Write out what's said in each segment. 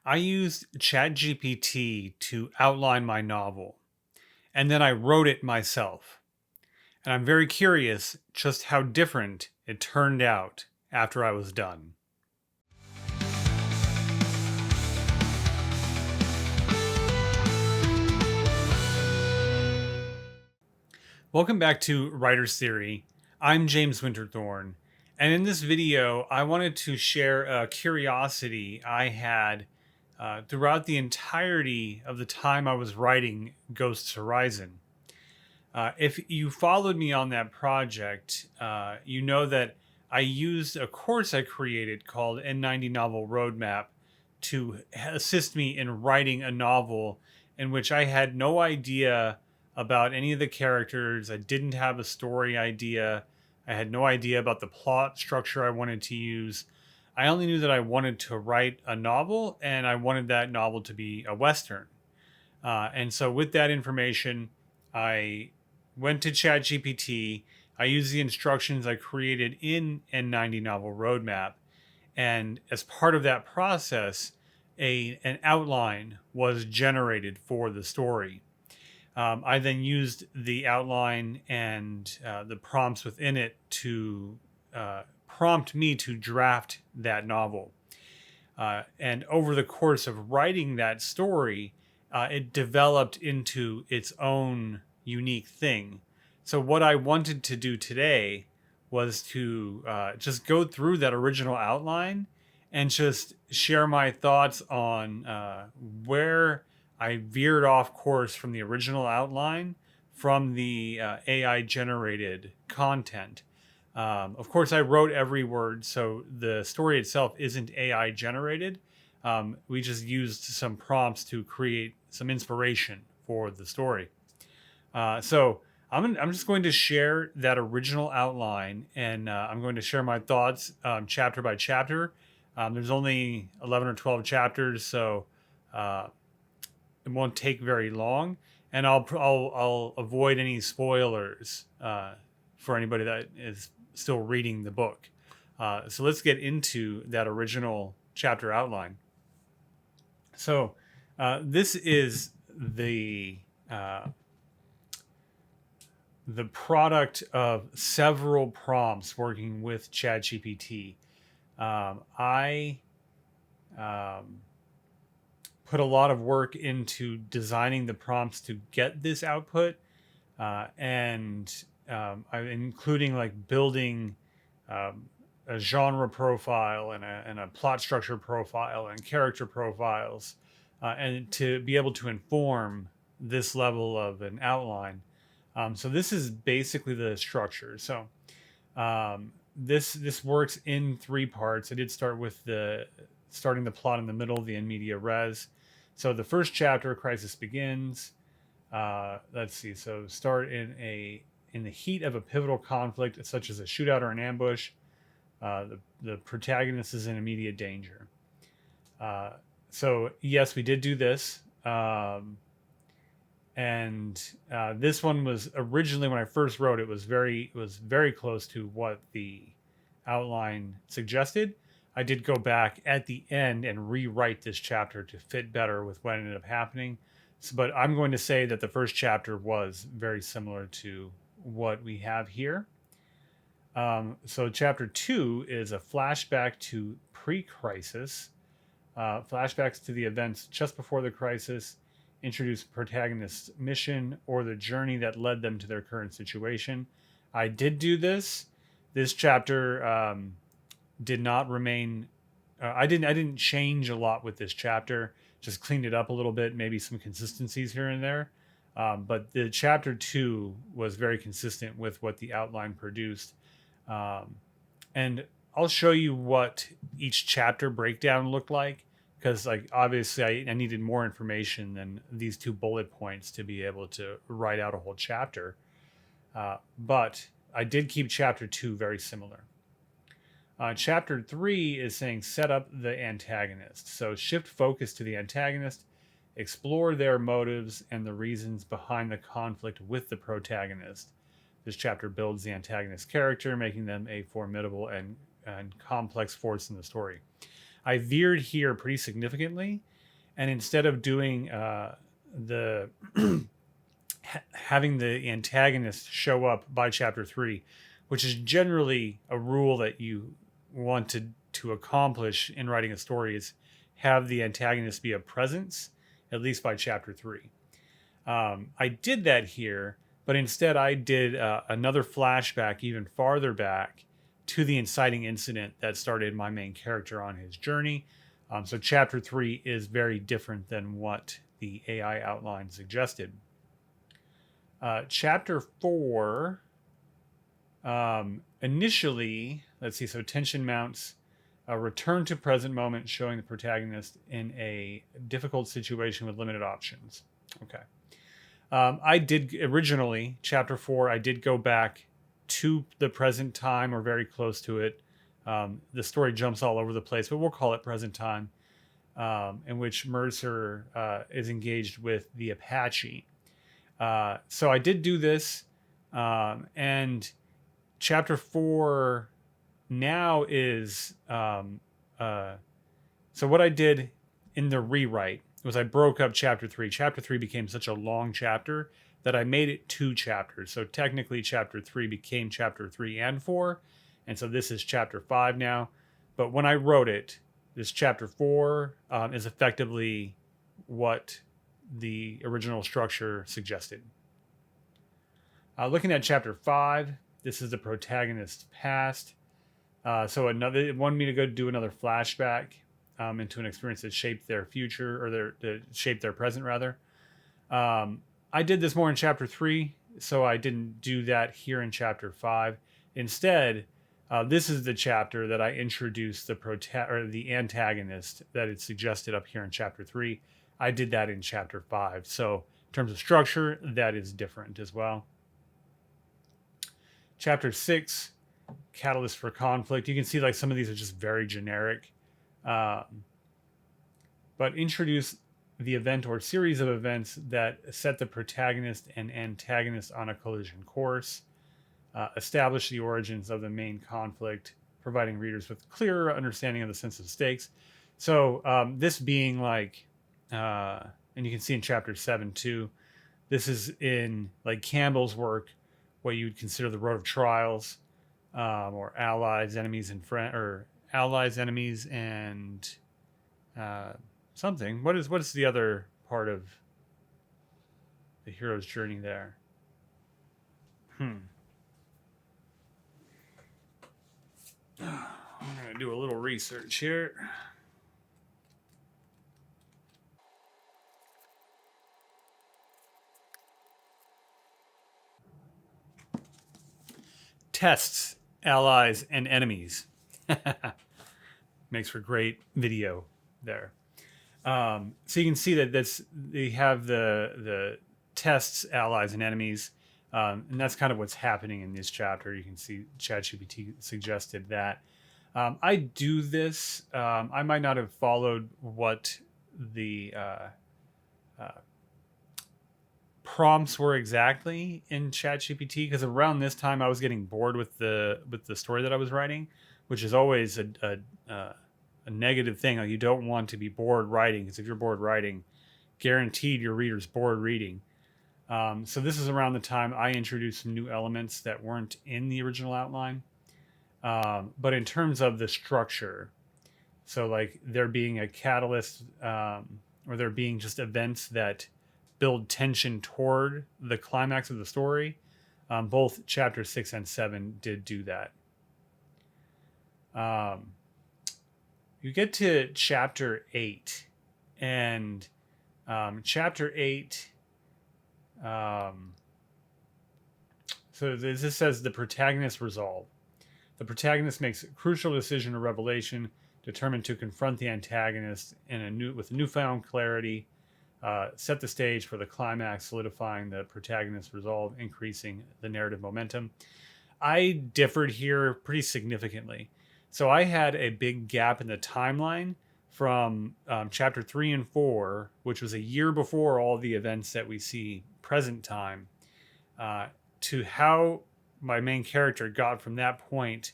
I used ChatGPT to outline my novel, and then I wrote it myself. And I'm very curious just how different it turned out after I was done. Welcome back to Writer's Theory. I'm James Winterthorn, and in this video, I wanted to share a curiosity I had throughout the entirety of the time I was writing Ghosts Horizon. If you followed me on that project, you know that I used a course I created called N90 Novel Roadmap to assist me in writing a novel in which I had no idea about any of the characters. I didn't have a story idea. I had no idea about the plot structure I wanted to use. I only knew that I wanted to write a novel and I wanted that novel to be a Western. And so, with that information, I went to ChatGPT. I used the instructions I created in N90 Novel Roadmap. And as part of that process, an outline was generated for the story. I then used the outline and the prompts within it to prompt me to draft that novel. And over the course of writing that story, it developed into its own unique thing. So, what I wanted to do today was to just go through that original outline and just share my thoughts on where I veered off course from the original outline from the AI generated content. Of course, I wrote every word, so the story itself isn't AI generated. We just used some prompts to create some inspiration for the story. So I'm just going to share that original outline, and I'm going to share my thoughts chapter by chapter. There's only 11 or 12 chapters, so it won't take very long, and I'll avoid any spoilers for anybody that is still reading the book. So let's get into that original chapter outline. So this is the product of several prompts working with ChatGPT. I put a lot of work into designing the prompts to get this output, and including like building a genre profile and a plot structure profile and character profiles, and to be able to inform this level of an outline. So this is basically the structure. So this works in three parts. I did start with starting the plot in the middle, the in media res. So the first chapter, Crisis Begins. Let's see. So start in the heat of a pivotal conflict, such as a shootout or an ambush. The protagonist is in immediate danger. So yes, we did do this. And this one was originally, when I first wrote it, was very close to what the outline suggested. I did go back at the end and rewrite this chapter to fit better with what ended up happening. So, but I'm going to say that the first chapter was very similar to what we have here. So chapter 2 is a flashback to pre-crisis, flashbacks to the events just before the crisis, introduce protagonist's mission or the journey that led them to their current situation. I did do this. This chapter did not remain. I didn't change a lot with this chapter. Just cleaned it up a little bit, maybe some consistencies here and there. But the chapter 2 was very consistent with what the outline produced. And I'll show you what each chapter breakdown looked like, because like obviously I needed more information than these 2 bullet points to be able to write out a whole chapter. But I did keep chapter 2 very similar. Chapter 3 is saying set up the antagonist. So shift focus to the antagonist, explore their motives and the reasons behind the conflict with the protagonist. This chapter builds the antagonist's character, making them a formidable and complex force in the story. I veered here pretty significantly, And instead of doing the having the antagonist show up by chapter 3, which is generally a rule that you want to accomplish in writing a story, is have the antagonist be a presence, at least by chapter 3. I did that here, but instead I did another flashback even farther back to the inciting incident that started my main character on his journey. So chapter 3 is very different than what the AI outline suggested. Chapter 4, initially, let's see, so tension mounts, a return to present moment showing the protagonist in a difficult situation with limited options. Okay. I did originally, chapter 4, I did go back to the present time or very close to it. The story jumps all over the place, but we'll call it present time, in which Mercer is engaged with the Apache. So I did do this, and chapter 4 now is so what I did in the rewrite was I broke up chapter 3. Chapter 3 became such a long chapter that I made it 2 chapters. So technically chapter 3 became chapter 3 and 4. And so this is chapter 5 now. But when I wrote it, this chapter 4 is effectively what the original structure suggested. Looking at chapter 5, this is the protagonist's past. So it wanted me to go do another flashback into an experience that shaped their future, or shaped their present rather. I did this more in chapter 3, so I didn't do that here in chapter 5. Instead, this is the chapter that I introduced the antagonist that it suggested up here in chapter 3. I did that in chapter 5. So in terms of structure, that is different as well. Chapter 6, catalyst for conflict. You can see like some of these are just very generic. But introduce the event or series of events that set the protagonist and antagonist on a collision course. Establish the origins of the main conflict, providing readers with clearer understanding of the sense of stakes. So this being like, and you can see in chapter 7 too, this is in like Campbell's work, what you would consider the road of trials, or allies, enemies, and allies, enemies, and something. What is the other part of the hero's journey there? I'm gonna do a little research here. Tests, allies, and enemies. Makes for great video there. So you can see that they have the tests, allies, and enemies, and that's kind of what's happening in this chapter. You can see ChatGPT suggested that. I do this. I might not have followed what the prompts were exactly in ChatGPT, because around this time I was getting bored with the story that I was writing, which is always a negative thing. Like, you don't want to be bored writing, because if you're bored writing, guaranteed your reader's bored reading. So this is around the time I introduced some new elements that weren't in the original outline. But in terms of the structure, so like there being a catalyst, or there being just events that build tension toward the climax of the story, both chapter 6 and 7 did do that. You get to chapter 8, and chapter 8, so this says the protagonist resolve. The protagonist makes a crucial decision or revelation, determined to confront the antagonist with newfound clarity, set the stage for the climax, solidifying the protagonist's resolve, increasing the narrative momentum. I differed here pretty significantly. So I had a big gap in the timeline from chapter 3 and 4, which was a year before all the events that we see present time, to how my main character got from that point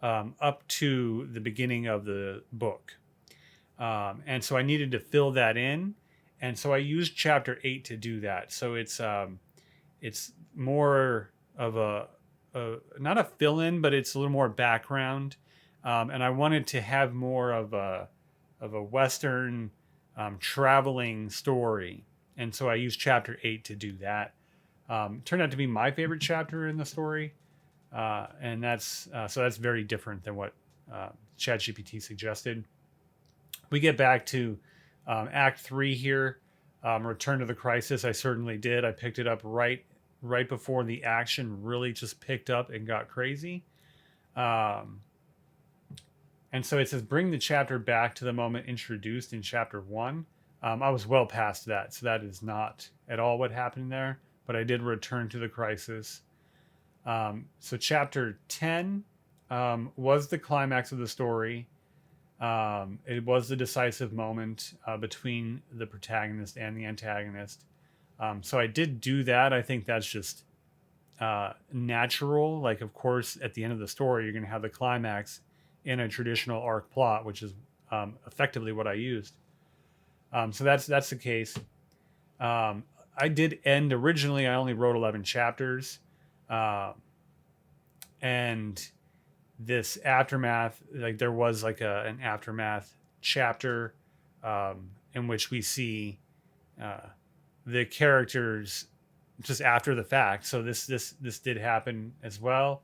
up to the beginning of the book. And so I needed to fill that in, and so I used chapter 8 to do that. So it's more of a not a fill in, but it's a little more background. And I wanted to have more of a Western traveling story, and so I used chapter 8 to do that. Turned out to be my favorite chapter in the story, and that's very different than what ChatGPT suggested. We get back to Act 3 here, Return to the Crisis. I certainly did. I picked it up right before the action really just picked up and got crazy. And so it says, bring the chapter back to the moment introduced in chapter 1. I was well past that, so that is not at all what happened there, but I did return to the crisis. So chapter 10 was the climax of the story. It was the decisive moment between the protagonist and the antagonist. So I did do that. I think that's just natural. Like, of course, at the end of the story, you're going to have the climax in a traditional arc plot, which is effectively what I used. So that's the case. I did end originally. I only wrote 11 chapters, and this aftermath, like there was like an aftermath chapter in which we see the characters just after the fact. So this did happen as well,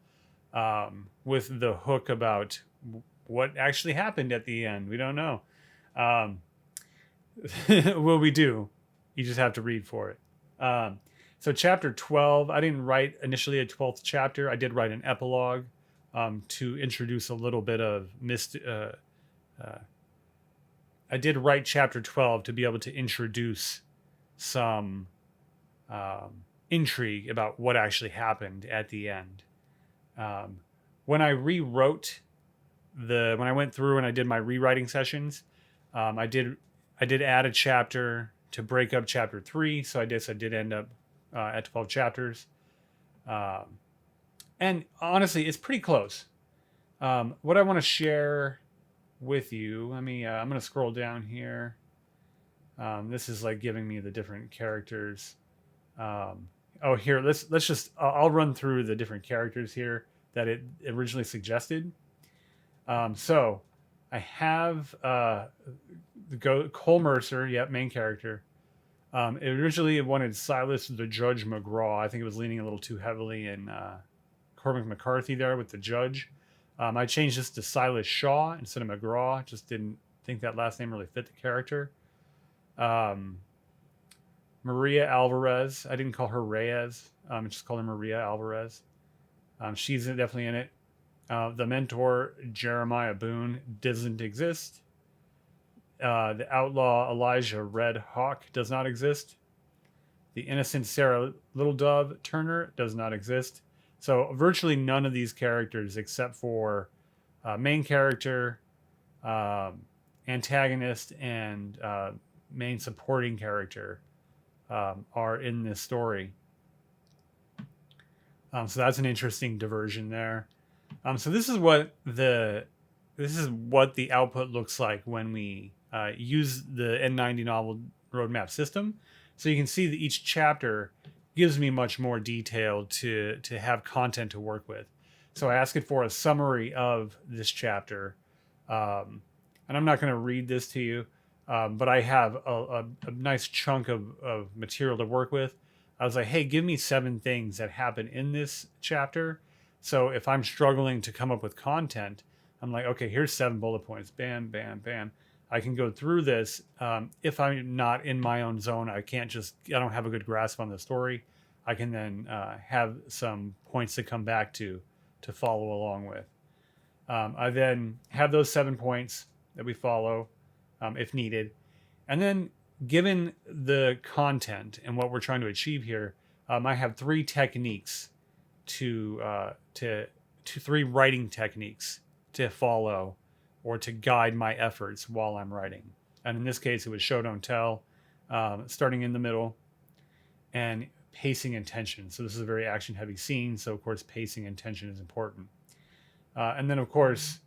with the hook about what actually happened at the end. We don't know. Well, we do. You just have to read for it. So chapter 12, I didn't write initially a 12th chapter. I did write an epilogue to introduce a little bit of I did write chapter 12 to be able to introduce some intrigue about what actually happened at the end. When I rewrote when I went through and I did my rewriting sessions, I did add a chapter to break up chapter 3. So I guess I did end up at 12 chapters. And honestly, it's pretty close. What I want to share with you, I'm going to scroll down here. This is like giving me the different characters. Here, let's just, I'll run through the different characters here that it originally suggested. So I have Cole Mercer, main character. It originally wanted Silas the Judge McGraw. I think it was leaning a little too heavily in Cormac McCarthy there with the judge. I changed this to Silas Shaw instead of McGraw. Just didn't think that last name really fit the character. Maria Alvarez. I didn't call her Reyes. I just called her Maria Alvarez. She's definitely in it. The mentor, Jeremiah Boone, doesn't exist. The outlaw, Elijah Red Hawk, does not exist. The innocent Sarah Little Dove Turner does not exist. So virtually none of these characters, except for main character, antagonist, and main supporting character, are in this story. So that's an interesting diversion there. So this is what the output looks like when we use the N90 Novel Roadmap system. So you can see that each chapter gives me much more detail to have content to work with. So I ask it for a summary of this chapter. And I'm not going to read this to you, but I have a nice chunk of material to work with. I was like, hey, give me 7 things that happen in this chapter. So if I'm struggling to come up with content, I'm like, okay, here's 7 bullet points. Bam, bam, bam. I can go through this. If I'm not in my own zone, I don't have a good grasp on the story. I can then have some points to come back to follow along with. I then have those 7 points that we follow if needed. And then given the content and what we're trying to achieve here, I have 3 techniques to 3 writing techniques to follow or to guide my efforts while I'm writing. And in this case, it was show, don't tell, starting in the middle, and pacing and tension. So this is a very action-heavy scene, so of course pacing and tension is important. And then of course,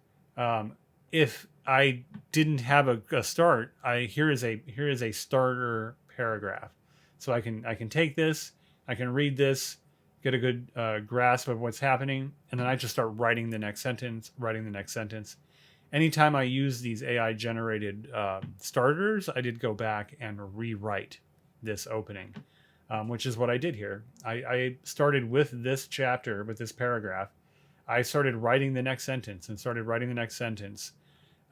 if I didn't have a start. Here is a starter paragraph, so I can take this, I can read this, get a good grasp of what's happening, and then I just start writing the next sentence, writing the next sentence. Anytime I use these AI generated starters, I did go back and rewrite this opening, which is what I did here. I started with this chapter, with this paragraph. I started writing the next sentence and started writing the next sentence.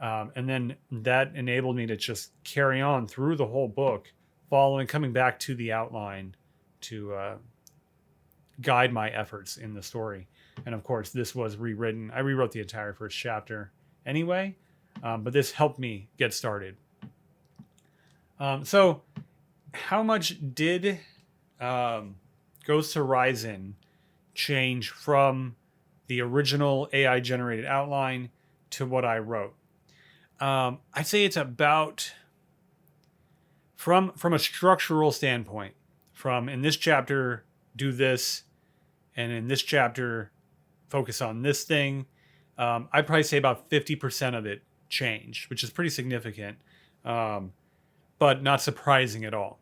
And then that enabled me to just carry on through the whole book, following, coming back to the outline to guide my efforts in the story. And of course, this was rewritten. I rewrote the entire first chapter anyway, but this helped me get started. So, how much did Ghost Horizon change from the original AI generated outline to what I wrote? I'd say it's about, from a structural standpoint, from in this chapter do this, and in this chapter focus on this thing. I'd probably say about 50% of it changed, which is pretty significant, but not surprising at all.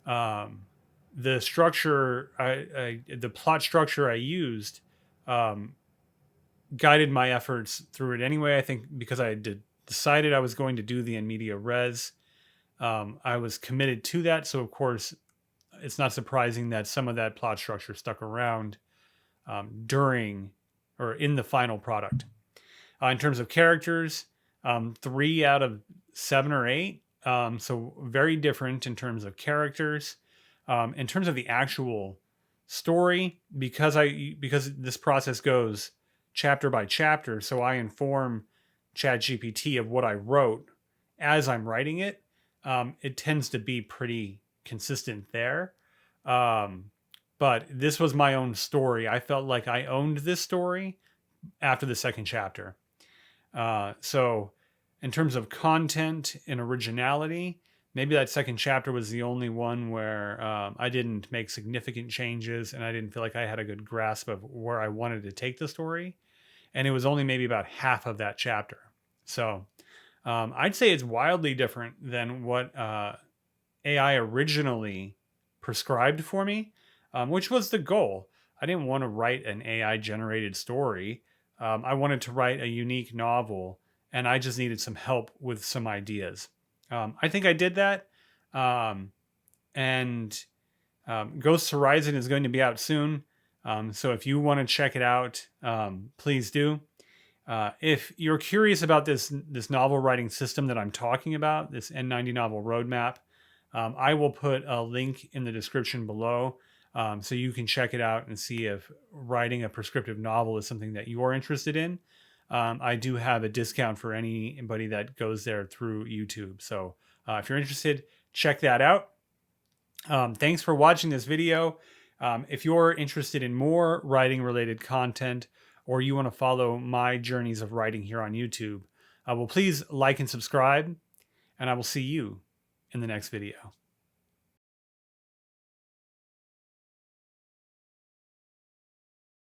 The structure, the plot structure I used, guided my efforts through it anyway. I think because I decided I was going to do the in media res, I was committed to that. So of course, it's not surprising that some of that plot structure stuck around during or in the final product. In terms of characters, 3 out of 7 or 8. So very different in terms of characters. In terms of the actual story, because this process goes chapter by chapter, so I inform ChatGPT of what I wrote as I'm writing it. It tends to be pretty consistent there. But this was my own story. I felt like I owned this story after the second chapter. So in terms of content and originality, maybe that second chapter was the only one where I didn't make significant changes and I didn't feel like I had a good grasp of where I wanted to take the story. And it was only maybe about half of that chapter. So I'd say it's wildly different than what AI originally prescribed for me, which was the goal. I didn't want to write an AI generated story. I wanted to write a unique novel, and I just needed some help with some ideas. I think I did that. And Ghost Horizon is going to be out soon. So if you want to check it out, please do. If you're curious about this novel writing system that I'm talking about, this N90 Novel Roadmap, I will put a link in the description below, so you can check it out and see if writing a prescriptive novel is something that you're interested in. I do have a discount for anybody that goes there through YouTube. So if you're interested, check that out. Thanks for watching this video. If you're interested in more writing related content, or you want to follow my journeys of writing here on YouTube, well, please like and subscribe, and I will see you in the next video.